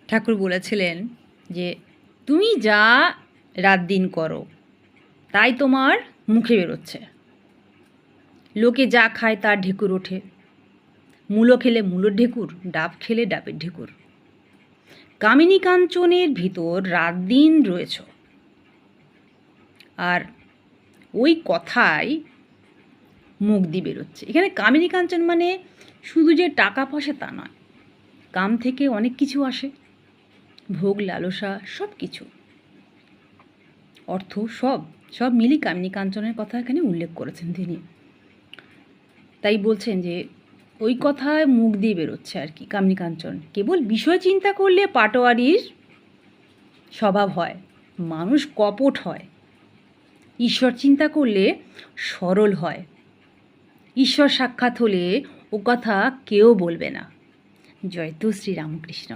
ঠাকুর বলেছিলেন যে তুমি যা রাত দিন করো তাই তোমার মুখে বেরোচ্ছে। লোকে যা খায় তার ঢেকুর ওঠে। মূলো খেলে মূলোর ঢেকুর, ডাব খেলে ডাবের ঢেকুর। কামিনী কাঞ্চনের ভিতর রাত দিন রয়েছ, আর ওই কথাই মুখ দিয়ে বেরোচ্ছে। এখানে কামিনী কাঞ্চন মানে শুধু যে টাকা পয়সা তা নয়, কাম থেকে অনেক কিছু আসে, ভোগ লালসা সব কিছু, অর্থ সব সব মিলিয়ে কামিনী কাঞ্চনের কথা এখানে উল্লেখ করেছেন তিনি। তাই বলছেন যে ওই কথায় মুখ দিয়ে বেরোচ্ছে আর কি কামিনী কাঞ্চন। কেবল বিষয় চিন্তা করলে পাটোয়ারির স্বভাব হয়, মানুষ কপট হয়। ঈশ্বর চিন্তা করলে সরল হয়। ঈশ্বর সাক্ষাৎ হলে ও কথা কেউ বলবে না। জয় তো শ্রীরামকৃষ্ণ।